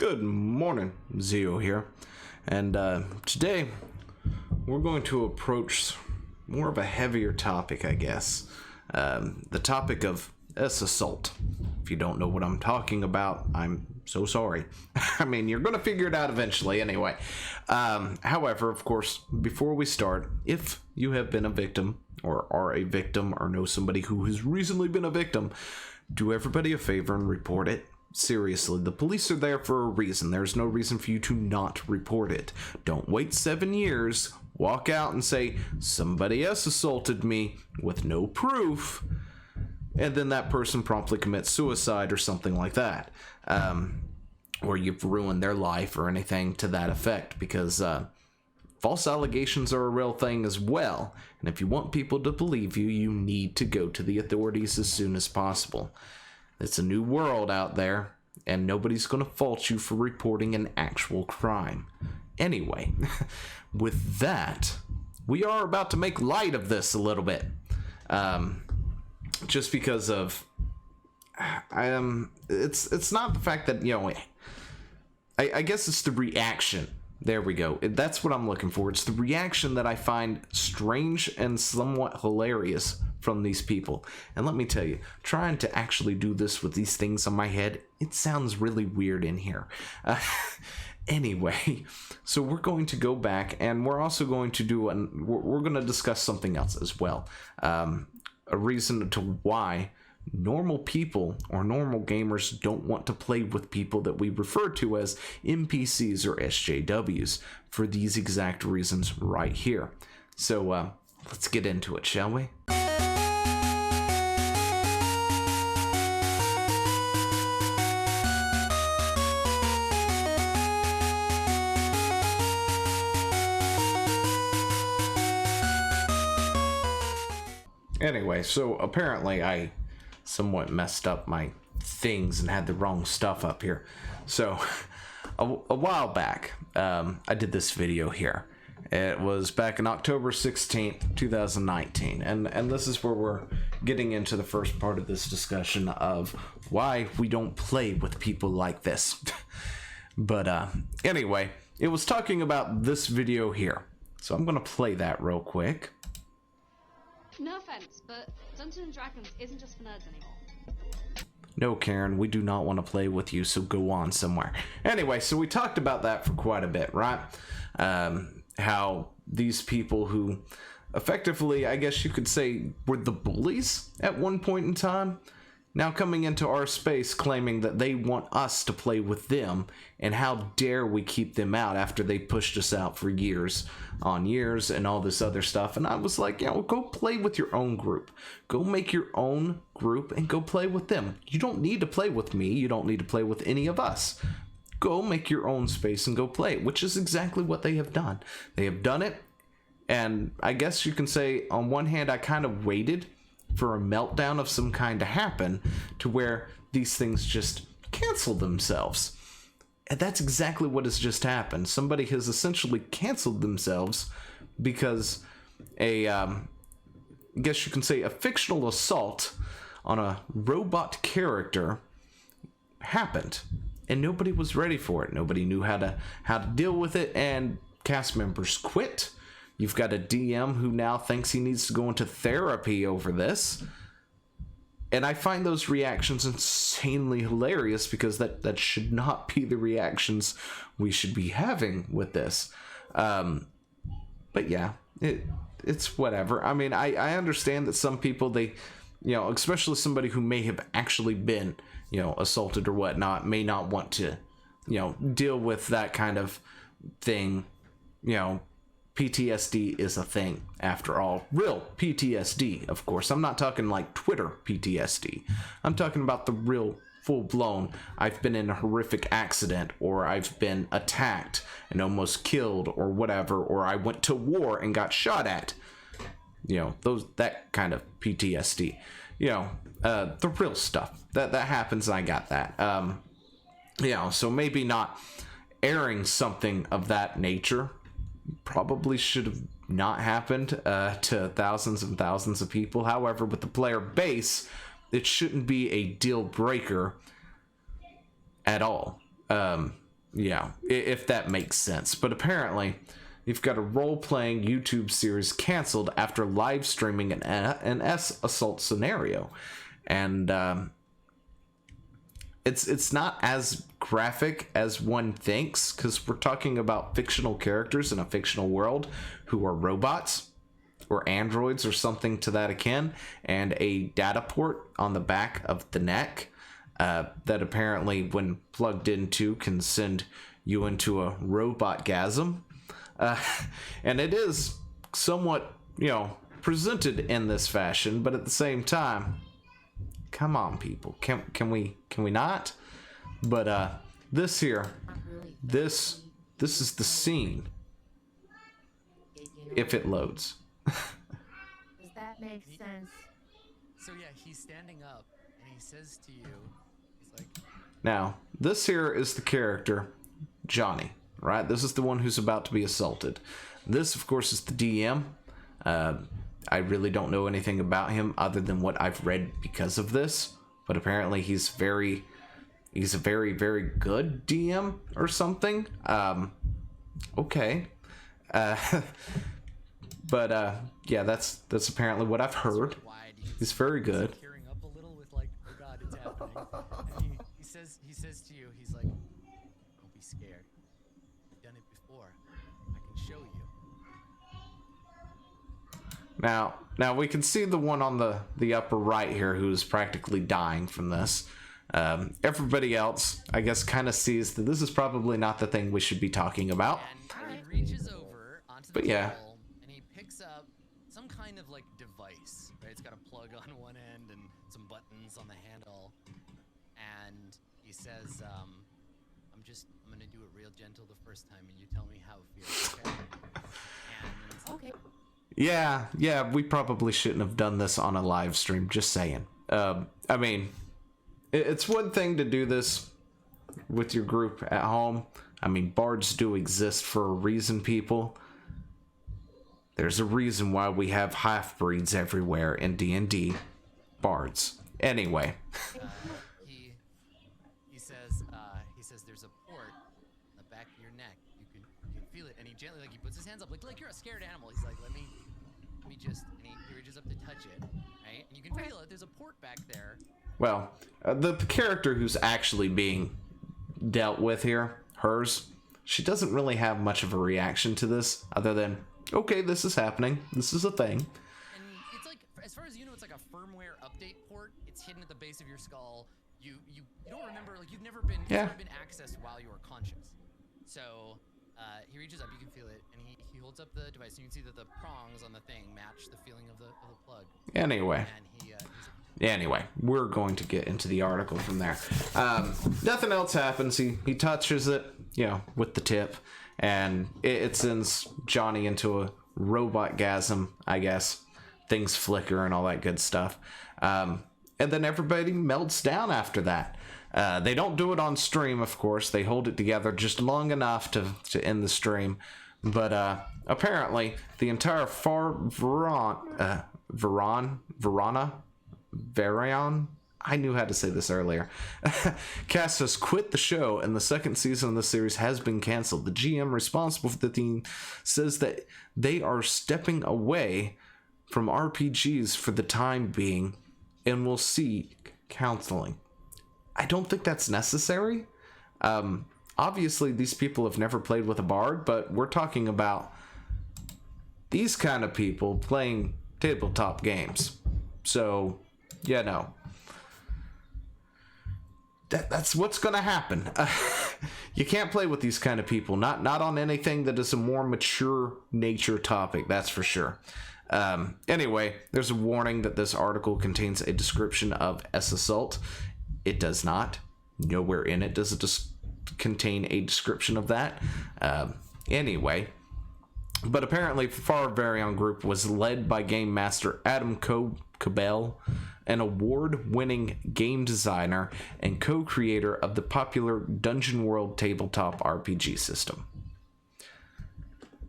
Good morning, Zio here, and today we're going to approach more of a heavier topic, I guess. The topic of assault. If you don't know what I'm talking about, I'm so sorry. I mean, you're going to figure it out eventually anyway. However, of course, before we start, if you have been a victim, or are a victim, or know somebody who has recently been a victim, do everybody a favor and report it. Seriously, the police are there for a reason. There's no reason for you to not report it. Don't wait 7 years, walk out and say, somebody else assaulted me with no proof, and then that person promptly commits suicide or something like that. Or you've ruined their life or anything to that effect, because false allegations are a real thing as well. And if you want people to believe you, you need to go to the authorities as soon as possible. It's a new world out there, and nobody's going to fault you for reporting an actual crime. Anyway, with that, we are about to make light of this a little bit. Just because of... it's not the fact that, you know... I guess it's the reaction. There we go. That's what I'm looking for. It's the reaction that I find strange and somewhat hilarious from these people. And let me tell you, trying to actually do this with these things on my head, it sounds really weird in here. Anyway, so we're going to go back, and we're also going to do, we're going to discuss something else as well. A reason to why normal people or normal gamers don't want to play with people that we refer to as NPCs or SJWs for these exact reasons right here. So let's get into it, shall we? Anyway, so apparently I somewhat messed up my things and had the wrong stuff up here. So a while back, I did this video here. It was back in October 16th, 2019. And this is where we're getting into the first part of this discussion of why we don't play with people like this. But anyway, it was talking about this video here. So I'm going to play that real quick. No offense, but Dungeons & Dragons isn't just for nerds anymore. No, Karen, we do not want to play with you, so go on somewhere. Anyway, so we talked about that for quite a bit, right? How these people who effectively, I guess you could say, were the bullies at one point in time, now coming into our space claiming that they want us to play with them, and how dare we keep them out after they pushed us out for years on years and all this other stuff. And I was like, you know, go play with your own group. Go make your own group and go play with them. You don't need to play with me. You don't need to play with any of us. Go make your own space and go play, which is exactly what they have done. They have done it, and I guess you can say, on one hand, I kind of waited for a meltdown of some kind to happen to where these things just cancel themselves. And that's exactly what has just happened. Somebody has essentially canceled themselves because I guess you can say a fictional assault on a robot character happened, and nobody was ready for it. Nobody knew how to deal with it, and cast members quit. You've got a DM who now thinks he needs to go into therapy over this. And I find those reactions insanely hilarious, because that should not be the reactions we should be having with this. But yeah, it's whatever. I mean, I understand that some people, they, you know, especially somebody who may have actually been, you know, assaulted or whatnot, may not want to, you know, deal with that kind of thing. You know, PTSD is a thing, after all. Real PTSD, of course. I'm not talking like Twitter PTSD. I'm talking about the real, full-blown, I've been in a horrific accident, or I've been attacked and almost killed, or whatever, or I went to war and got shot at. You know, that kind of PTSD. You know, the real stuff. That happens, and I got that. You know, so maybe not airing something of that nature probably should have not happened to thousands and thousands of people. However, with the player base, it shouldn't be a deal breaker at all. Yeah, if that makes sense. But apparently, you've got a role-playing YouTube series canceled after live streaming an assault scenario. And it's not as graphic as one thinks, because we're talking about fictional characters in a fictional world who are robots or androids or something to that akin, and a data port on the back of the neck that apparently, when plugged into, can send you into a robot-gasm. And it is somewhat, presented in this fashion, but at the same time, come on, people, can we not? But this here, this is the scene. If it loads. Does that make sense? So yeah, he's standing up and he says to you, he's like, Now, this here is the character, Johnny, right? This is the one who's about to be assaulted. This, of course, is the DM. I really don't know anything about him other than what I've read because of this, but apparently he's a very, very good DM or something. Okay. But yeah, that's apparently what I've heard. He's very good. tearing up a little with like, oh god, it's happening. And he says to you, he's like, don't be scared. I've done it before. I can show you. Now we can see the one on the upper right here who's practically dying from this. Everybody else, I guess, kind of sees that this is probably not the thing we should be talking about. And he reaches over onto the But yeah. table and he picks up some kind of like device, right? It's got a plug on one end and some buttons on the handle. And he says, I'm gonna do it real gentle the first time and you tell me how it feels, okay? And Okay. Yeah, we probably shouldn't have done this on a live stream, just saying. I mean, it's one thing to do this with your group at home. I mean, bards do exist for a reason, people. There's a reason why we have half-breeds everywhere in DnD. Bards. Anyway. he says there's a port on the back of your neck. You can feel it, and he gently, like, he puts his hands up like you're a scared animal. He's like, let me just, and he reaches up to touch it, right? And you can feel it. There's a port back there. Well, the character who's actually being dealt with here, hers, she doesn't really have much of a reaction to this other than, okay, this is happening. This is a thing. And it's like, as far as you know, it's like a firmware update port. It's hidden at the base of your skull. You don't remember, like, you've never been accessed while you were conscious. So he reaches up, you can feel it, and he holds up the device, and you can see that the prongs on the thing match the feeling of the plug. Anyway. And Anyway, we're going to get into the article from there. Nothing else happens. He touches it, with the tip, and it sends Johnny into a robot-gasm, I guess. Things flicker and all that good stuff. And then everybody melts down after that. They don't do it on stream, of course. They hold it together just long enough to end the stream. But apparently, the entire Verona, I knew how to say this earlier. Cast has quit the show, and the second season of the series has been canceled. The GM responsible for the theme says that they are stepping away from RPGs for the time being and will seek counseling. I don't think that's necessary. Obviously, these people have never played with a bard, but we're talking about these kind of people playing tabletop games. So, that's what's going to happen. You can't play with these kind of people, not on anything that is a more mature nature topic, that's for sure. Anyway, there's a warning that this article contains a description of assault. It does not. Nowhere in it does it contain a description of that. Anyway, but apparently Verona group was led by game master Adam Cobell, an award-winning game designer and co-creator of the popular Dungeon World tabletop RPG system.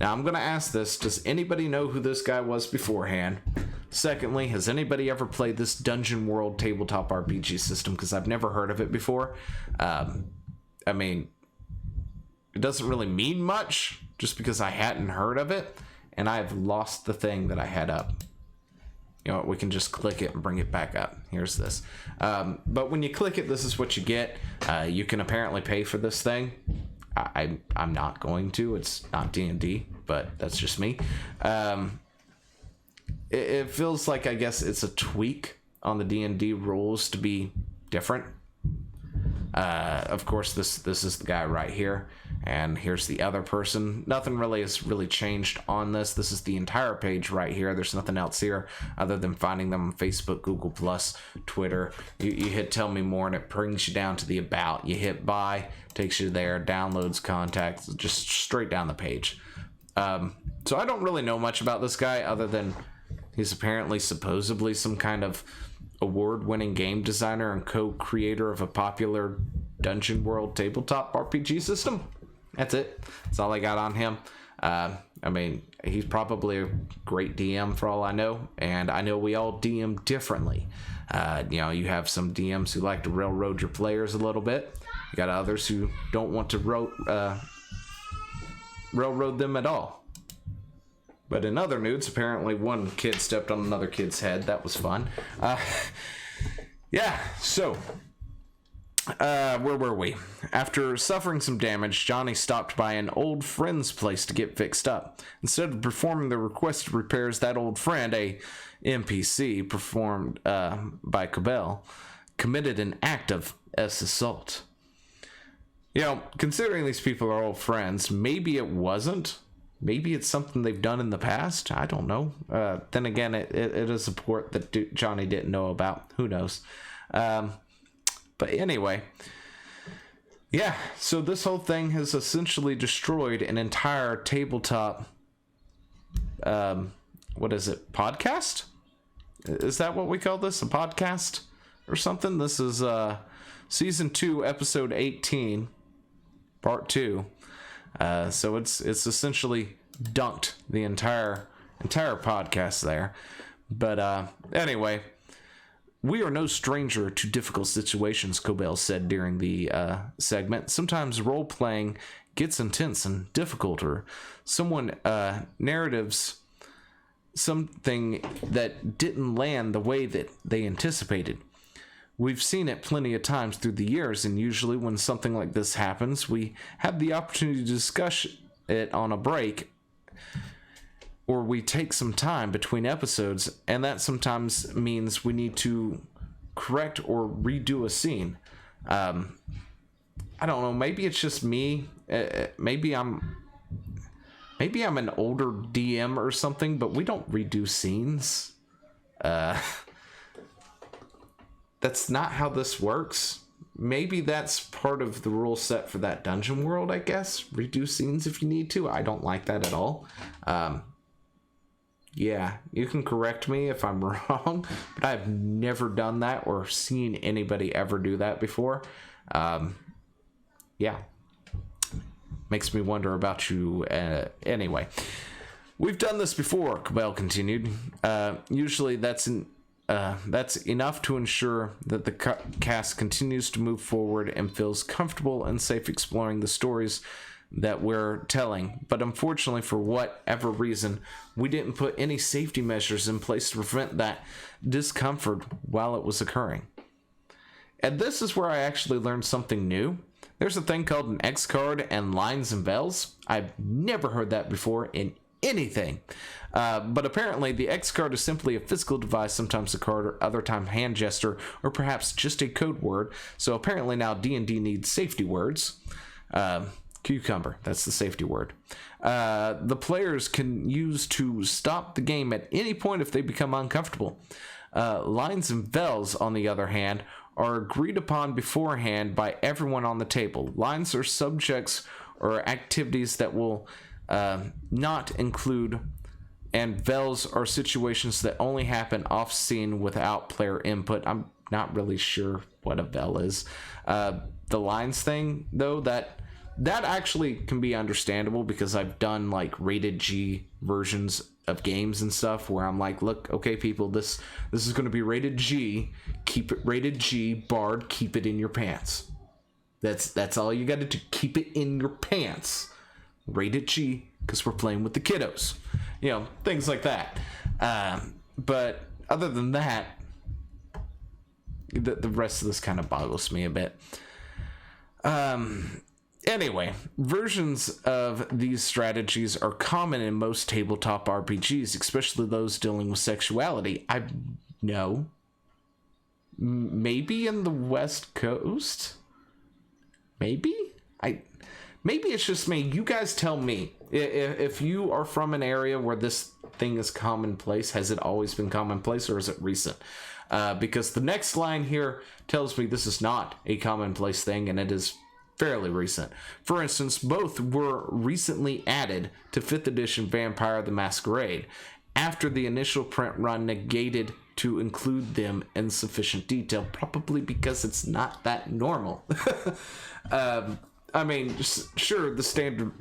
Now, I'm going to ask this. Does anybody know who this guy was beforehand? Secondly, has anybody ever played this Dungeon World tabletop RPG system? Because I've never heard of it before. I mean, it doesn't really mean much just because I hadn't heard of it, and I've lost the thing that I had up. You know what, we can just click it and bring it back up. Here's this. But when you click it, this is what you get. You can apparently pay for this thing. I'm not going to. It's not D&D, but that's just me. It feels like, I guess, it's a tweak on the D&D rules to be different. Of course, this is the guy right here, and here's the other person. Nothing really has changed on this. This is the entire page right here. There's nothing else here other than finding them on Facebook, Google+, Twitter. You hit Tell Me More, and it brings you down to the About. You hit Buy, takes you there, downloads, contacts, just straight down the page. So I don't really know much about this guy other than he's apparently supposedly some kind of award-winning game designer and co-creator of a popular Dungeon World tabletop RPG system. That's it. That's all I got on him. I mean, he's probably a great DM for all I know, and I know we all DM differently. You know, you have some DMs who like to railroad your players a little bit. You got others who don't want to railroad them at all. But in other news, apparently one kid stepped on another kid's head. That was fun. Yeah, so where were we? After suffering some damage, Johnny stopped by an old friend's place to get fixed up. Instead of performing the requested repairs, that old friend, a NPC performed by Cobell, committed an act of assault. You know, considering these people are old friends, maybe it wasn't. Maybe it's something they've done in the past. I don't know. Then again, it is a port that Johnny didn't know about. Who knows? But anyway, yeah. So this whole thing has essentially destroyed an entire tabletop. What is it? Podcast? Is that what we call this? A podcast or something? This is season 2, episode 18, part 2. So it's essentially dunked the entire podcast there. But anyway, we are no stranger to difficult situations, Cobell said during the segment. Sometimes role-playing gets intense and difficult, or someone narratives something that didn't land the way that they anticipated. We've seen it plenty of times through the years, and usually when something like this happens, we have the opportunity to discuss it on a break, or we take some time between episodes, and that sometimes means we need to correct or redo a scene. I don't know, maybe it's just me. Maybe I'm an older DM or something, but we don't redo scenes. That's not how this works. Maybe that's part of the rule set for that dungeon world, I guess. Redo scenes if you need to. I don't like that at all. Yeah, you can correct me if I'm wrong, but I've never done that or seen anybody ever do that before. Yeah. Makes me wonder about you. Anyway, we've done this before, Cobell continued. Usually that's enough to ensure that the cast continues to move forward and feels comfortable and safe exploring the stories that we're telling. But unfortunately, for whatever reason, we didn't put any safety measures in place to prevent that discomfort while it was occurring. And this is where I actually learned something new. There's a thing called an X card and lines and bells. I've never heard that before in anything. But apparently the X card is simply a physical device, sometimes a card, or other time hand gesture, or perhaps just a code word. So apparently now D&D needs safety words. Cucumber, that's the safety word. The players can use to stop the game at any point if they become uncomfortable. Lines and bells, on the other hand, are agreed upon beforehand by everyone on the table. Lines are subjects or activities that will not include, and bells are situations that only happen off scene without player input. I'm not really sure what a bell is. The lines thing, though, that actually can be understandable because I've done like rated G versions of games and stuff where I'm like, look, okay, people, this is going to be rated G. Keep it rated G. Bard, keep it in your pants. That's all you got to do. Keep it in your pants. Rated G, because we're playing with the kiddos. You know, things like that. But other than that, the rest of this kind of boggles me a bit. Anyway, versions of these strategies are common in most tabletop RPGs, especially those dealing with sexuality. I know. Maybe in the West Coast? Maybe it's just me. You guys tell me. If you are from an area where this thing is commonplace, has it always been commonplace, or is it recent? Because the next line here tells me this is not a commonplace thing, and it is fairly recent. For instance, both were recently added to 5th edition Vampire the Masquerade, after the initial print run negated to include them in sufficient detail, probably because it's not that normal. I mean, sure, the standard,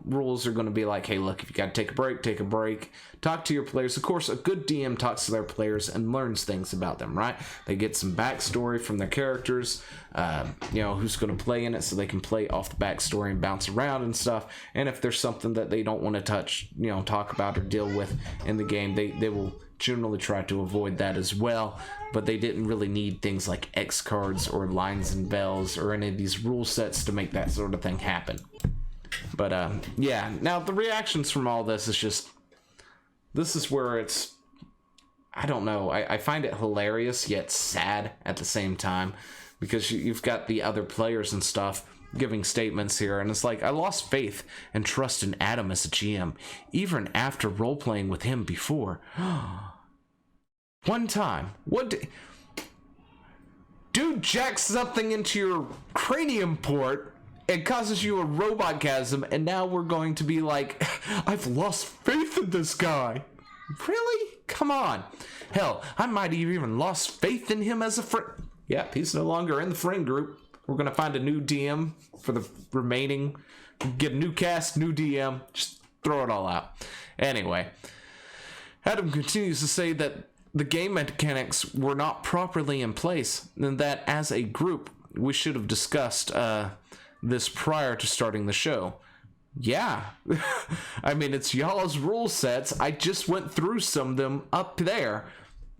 rules are going to be like, hey, look, if you got to take a break, talk to your players. Of course, a good DM talks to their players and learns things about them, right? They get some backstory from their characters, who's going to play in it, so they can play off the backstory and bounce around and stuff. And if there's something that they don't want to touch, talk about or deal with in the game, they will generally try to avoid that as well. But they didn't really need things like X cards or lines and bells or any of these rule sets to make that sort of thing happen. But yeah, now the reactions from all this is just, this is where it's, I don't know, I find it hilarious yet sad at the same time, because you've got the other players and stuff giving statements here, and it's like, I lost faith and trust in Adam as a GM, even after role-playing with him before. One time, dude jacks something into your cranium port and causes you a robotgasm, and now we're going to be like, I've lost faith in this guy. Really? Come on. Hell, I might have even lost faith in him as a friend. Yep, he's no longer in the friend group. We're going to find a new DM for the remaining, get a new cast, new DM, just throw it all out. Anyway, Adam continues to say that the game mechanics were not properly in place, and that as a group, we should have discussed this prior to starting the show. Yeah, I mean, it's y'all's rule sets. I just went through some of them up there.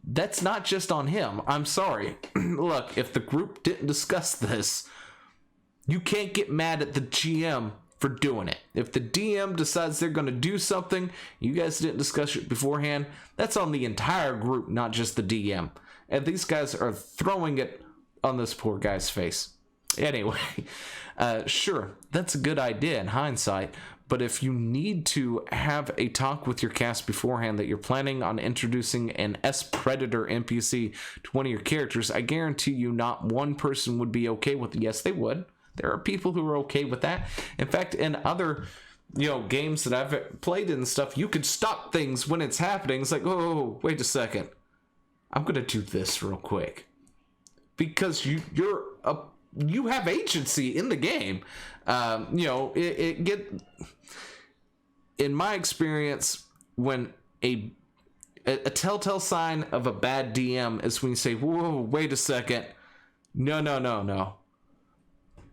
That's not just on him. I'm sorry. Look, if the group didn't discuss this, you can't get mad at the GM for doing it. If the DM decides they're going to do something, you guys didn't discuss it beforehand, that's on the entire group, not just the DM. And these guys are throwing it on this poor guy's face. Anyway, sure, that's a good idea in hindsight, but if you need to have a talk with your cast beforehand that you're planning on introducing an S-Predator NPC to one of your characters, I guarantee you not one person would be okay with it. Yes, they would. There are people who are okay with that. In fact, in other, games that I've played and stuff, you could stop things when it's happening. It's like, oh, wait a second. I'm going to do this real quick. Because you have agency in the game. In my experience, when a telltale sign of a bad DM is when you say, whoa, wait a second. No.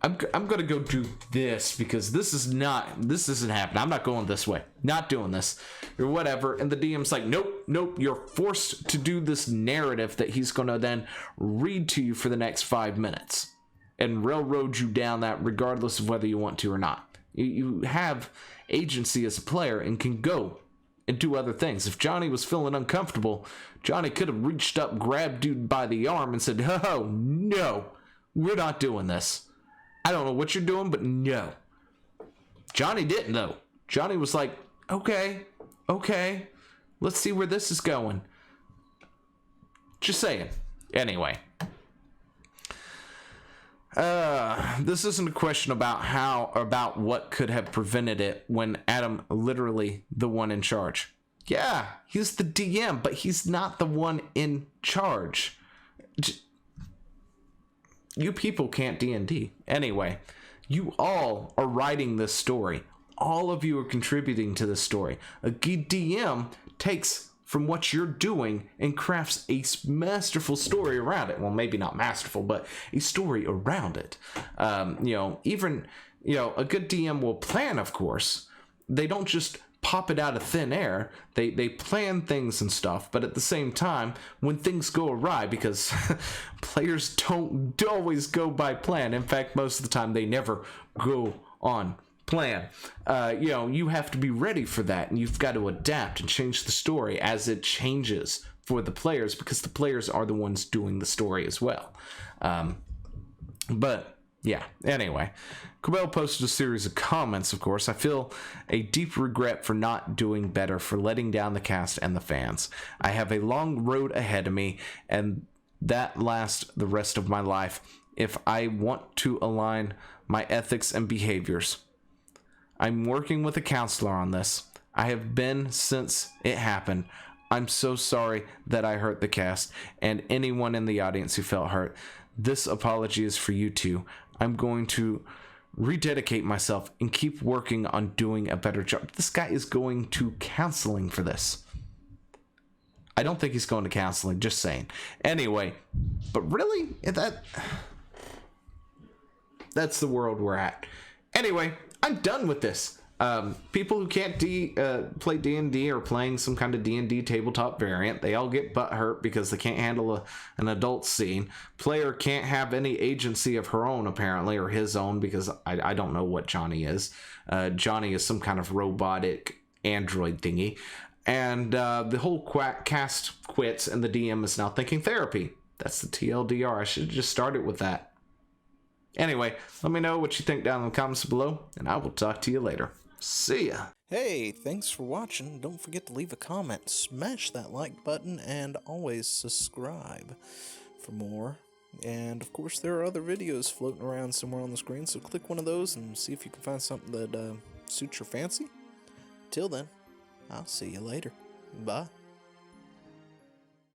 I'm gonna go do this because this isn't happening. I'm not going this way. Not doing this. Or whatever. And the DM's like, nope. You're forced to do this narrative that he's gonna then read to you for the next 5 minutes. And railroad you down that regardless of whether you want to or not. You have agency as a player and can go and do other things. If Johnny was feeling uncomfortable, Johnny could have reached up, grabbed dude by the arm and said, oh, no, we're not doing this. I don't know what you're doing, but no. Johnny didn't, though. Johnny was like, okay, let's see where this is going. Just saying. Anyway. This isn't a question about what could have prevented it when Adam literally the one in charge. Yeah, he's the DM, but he's not the one in charge. You people can't D&D. Anyway, you all are writing this story. All of you are contributing to this story. A DM takes from what you're doing and crafts a masterful story around it. Well, maybe not masterful, but a story around it. Even a good DM will plan, of course. They don't just pop it out of thin air. They plan things and stuff, but at the same time, when things go awry, because players don't always go by plan. In fact, most of the time they never go on plan. You have to be ready for that, and you've got to adapt and change the story as it changes for the players, because the players are the ones doing the story as well. But yeah, anyway, Cabell posted a series of comments, of course. I feel a deep regret for not doing better, for letting down the cast and the fans. I have a long road ahead of me, and that lasts the rest of my life if I want to align my ethics and behaviors. I'm working with a counselor on this. I have been since it happened. I'm so sorry that I hurt the cast and anyone in the audience who felt hurt. This apology is for you two. I'm going to rededicate myself and keep working on doing a better job. This guy is going to counseling for this. I don't think he's going to counseling, just saying. Anyway, but really, that's the world we're at. Anyway, I'm done with this. People who can't play D&D or playing some kind of D&D tabletop variant, they all get butthurt because they can't handle an adult scene. Player can't have any agency of her own, apparently, or his own, because I don't know what Johnny is. Johnny is some kind of robotic android thingy. And the whole cast quits, and the DM is now thinking therapy. That's the TLDR. I should have just started with that. Anyway, let me know what you think down in the comments below, and I will talk to you later. See ya. Hey, thanks for watching. Don't forget to leave a comment, smash that like button, and always subscribe for more. And of course, there are other videos floating around somewhere on the screen, so click one of those and see if you can find something that suits your fancy. Till then, I'll see you later. Bye.